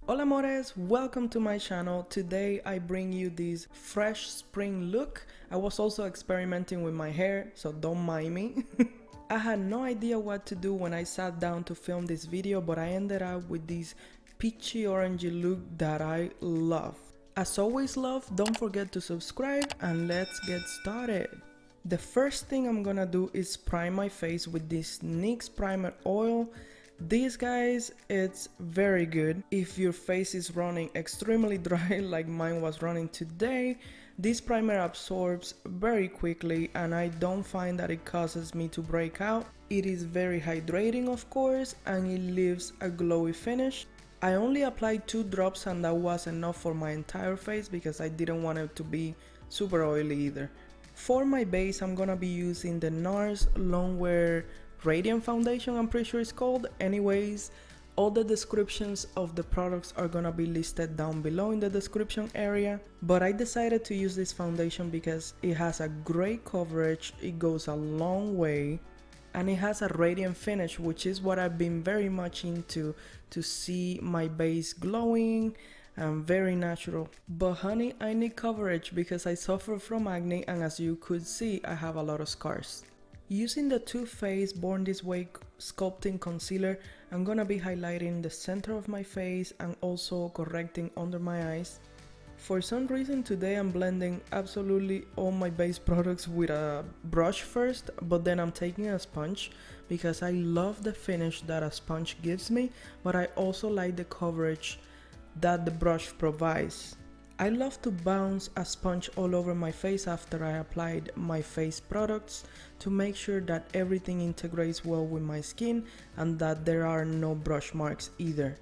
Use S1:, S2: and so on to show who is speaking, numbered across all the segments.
S1: Hola amores, welcome to my channel. Today I bring you this fresh spring look. I was also experimenting with my hair, so don't mind me. I had no idea what to do when I sat down to film this video, but I ended up with this peachy orangey look that I love. As always love, don't forget to subscribe and let's get started. The first thing I'm gonna do is prime my face with this NYX primer oil. These guys, it's very good if your face is running extremely dry like mine was running today. This primer absorbs very quickly and I don't find that it causes me to break out. It is very hydrating of course, and it leaves a glowy finish. I only applied 2 drops and that was enough for my entire face because I didn't want it to be super oily either. For my base, I'm gonna be using the NARS Longwear Radiant Foundation, I'm pretty sure it's called. Anyways, all the descriptions of the products are gonna be listed down below in the description area. But I decided to use this foundation because it has a great coverage, it goes a long way, and it has a radiant finish, which is what I've been very much into, to see my base glowing and very natural. But honey, I need coverage because I suffer from acne, and as you could see, I have a lot of scars. Using the Too Faced Born This Way Sculpting Concealer, I'm gonna be highlighting the center of my face and also correcting under my eyes. For some reason today I'm blending absolutely all my base products with a brush first, but then I'm taking a sponge because I love the finish that a sponge gives me, but I also like the coverage that the brush provides. I love to bounce a sponge all over my face after I applied my face products to make sure that everything integrates well with my skin and that there are no brush marks either.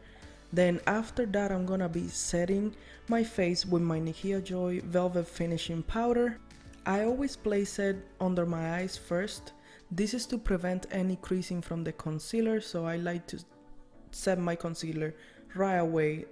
S1: Then after that I'm gonna be setting my face with my Nikkia Joy Velvet Finishing Powder. I always place it under my eyes first. This is to prevent any creasing from the concealer, so I like to set my concealer right away.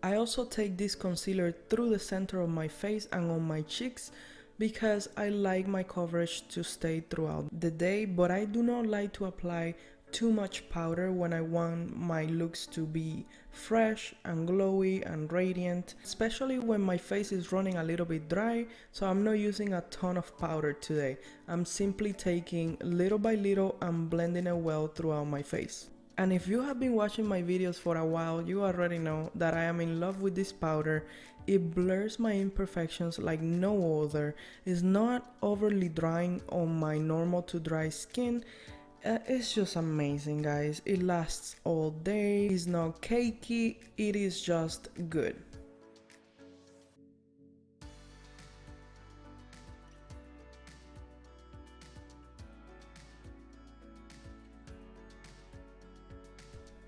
S1: I also take this concealer through the center of my face and on my cheeks because I like my coverage to stay throughout the day, but I do not like to apply too much powder when I want my looks to be fresh and glowy and radiant, especially when my face is running a little bit dry, so I'm not using a ton of powder today. I'm simply taking little by little and blending it well throughout my face. And if you have been watching my videos for a while, you already know that I am in love with this powder. It blurs my imperfections like no other. It's not overly drying on my normal to dry skin. It's just amazing, guys. It lasts all day. It's not cakey. It is just good.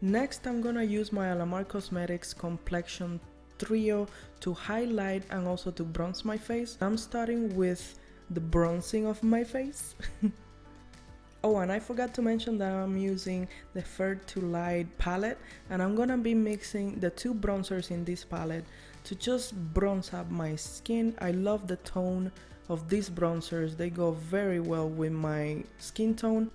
S1: Next, I'm gonna use my Alamar Cosmetics Complexion Trio to highlight and also to bronze my face. I'm starting with the bronzing of my face. Oh, and I forgot to mention that I'm using the Fair to Light palette, and I'm gonna be mixing the 2 bronzers in this palette to just bronze up my skin. I love the tone of these bronzers. They go very well with my skin tone.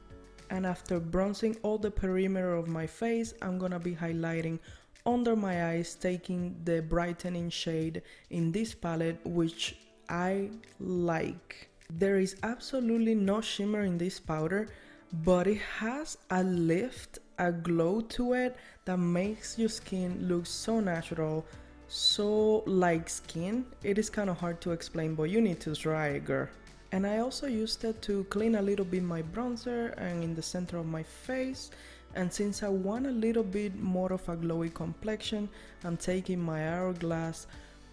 S1: And after bronzing all the perimeter of my face, I'm gonna be highlighting under my eyes, taking the brightening shade in this palette, which I like. There is absolutely no shimmer in this powder, but it has a lift, a glow to it that makes your skin look so natural, so like skin. It is kind of hard to explain, but you need to try it, girl. And I also used it to clean a little bit my bronzer and in the center of my face. And since I want a little bit more of a glowy complexion, I'm taking my Hourglass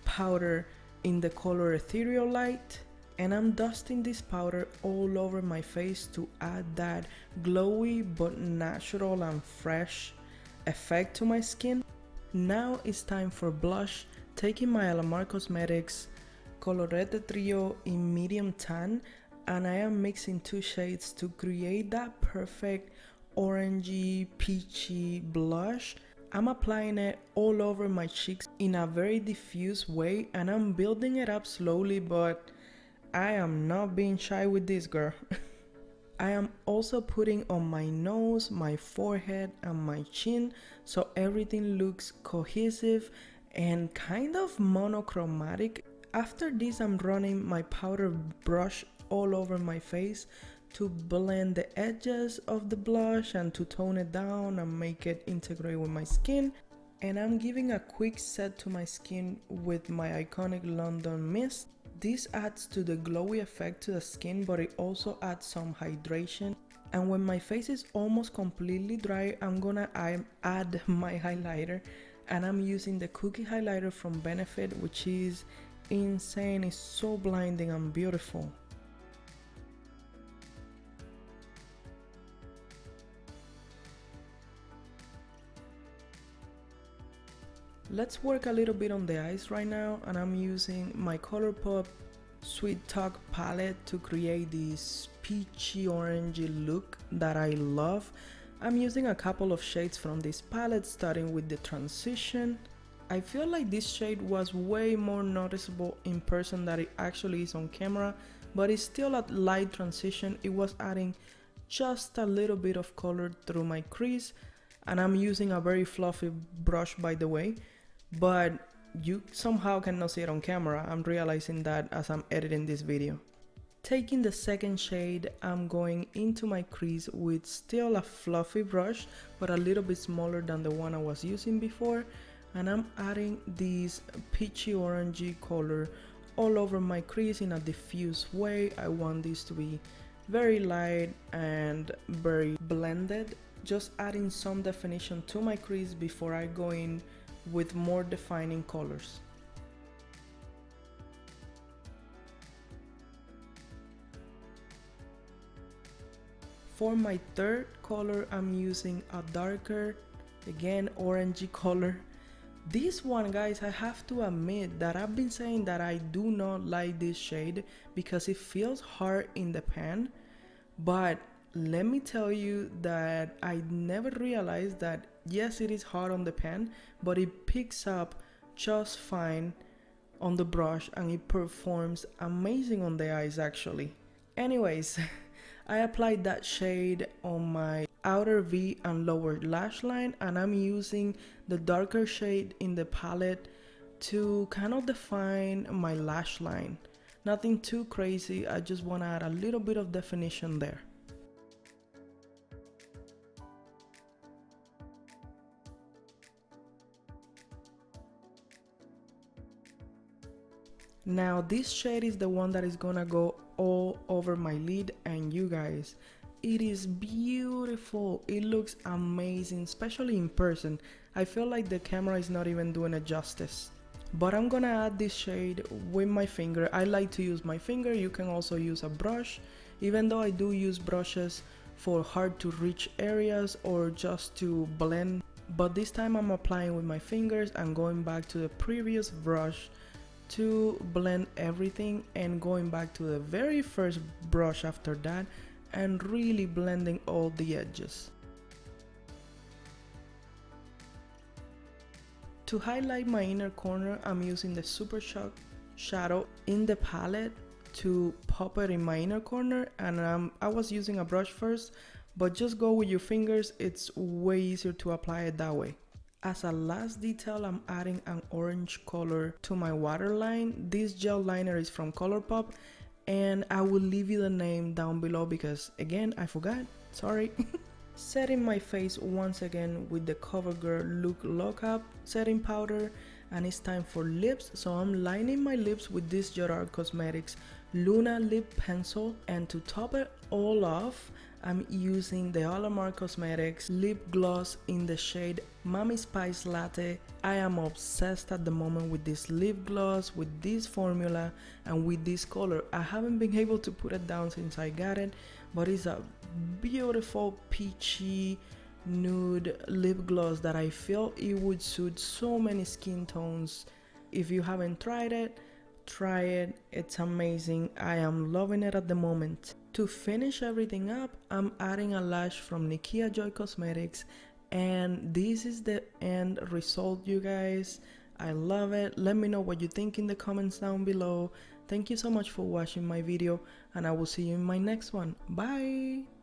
S1: powder in the color Ethereal Light. And I'm dusting this powder all over my face to add that glowy but natural and fresh effect to my skin. Now it's time for blush. Taking my Alamar Cosmetics Colorete Trio in medium tan, and I am mixing 2 shades to create that perfect orangey peachy blush. I'm applying it all over my cheeks in a very diffuse way, and I'm building it up slowly, but I am not being shy with this, girl. I am also putting on my nose, my forehead, and my chin, so everything looks cohesive and kind of monochromatic. After this, I'm running my powder brush all over my face to blend the edges of the blush and to tone it down and make it integrate with my skin. And I'm giving a quick set to my skin with my iconic London mist. This adds to the glowy effect to the skin, but it also adds some hydration. And when my face is almost completely dry, I'm gonna add my highlighter, and I'm using the cookie highlighter from Benefit, which is insane. It's so blinding and beautiful. Let's work a little bit on the eyes right now, and I'm using my ColourPop Sweet Talk palette to create this peachy orangey look that I love. I'm using a couple of shades from this palette, starting with the Transition. I feel like this shade was way more noticeable in person than it actually is on camera, but it's still a light transition. It was adding just a little bit of color through my crease, and I'm using a very fluffy brush, by the way, but you somehow cannot see it on camera. I'm realizing that as I'm editing this video. Taking the second shade, I'm going into my crease with still a fluffy brush, but a little bit smaller than the one I was using before, and I'm adding this peachy orangey color all over my crease in a diffuse way. I want this to be very light and very blended, just adding some definition to my crease before I go in with more defining colors. For my third color, I'm using a darker, again, orangey color. This one, guys, I have to admit that I've been saying that I do not like this shade because it feels hard in the pan, but let me tell you that I never realized that yes, it is hard on the pan, but it picks up just fine on the brush and it performs amazing on the eyes actually. Anyways, I applied that shade on my outer V and lower lash line, and I'm using the darker shade in the palette to kind of define my lash line. Nothing too crazy, I just want to add a little bit of definition there. Now this shade is the one that is gonna go all over my lid, and you guys, it is beautiful. It looks amazing, especially in person. I feel like the camera is not even doing it justice. But I'm gonna add this shade with my finger. I like to use my finger. You can also use a brush, even though I do use brushes for hard to reach areas or just to blend. But this time I'm applying with my fingers and going back to the previous brush to blend everything, and going back to the very first brush after that and really blending all the edges. To highlight my inner corner, I'm using the Super Shock shadow in the palette to pop it in my inner corner, and I was using a brush first, but just go with your fingers, it's way easier to apply it that way. As a last detail, I'm adding an orange color to my waterline. This gel liner is from ColourPop, and I will leave you the name down below because, again, I forgot, sorry. Setting my face once again with the CoverGirl Look Lockup setting powder, and it's time for lips. So I'm lining my lips with this Gerard Cosmetics Luna Lip Pencil, and to top it all off, I'm using the Alamar Cosmetics lip gloss in the shade Mommy Spice Latte. I am obsessed at the moment with this lip gloss, with this formula, and with this color. I haven't been able to put it down since I got it, but it's a beautiful peachy nude lip gloss that I feel it would suit so many skin tones. If you haven't tried it, try it. It's amazing. I am loving it at the moment. To finish everything up, I'm adding a lash from Nikia Joy Cosmetics, and this is the end result, you guys. I love it. Let me know what you think in the comments down below. Thank you so much for watching my video, and I will see you in my next one. Bye!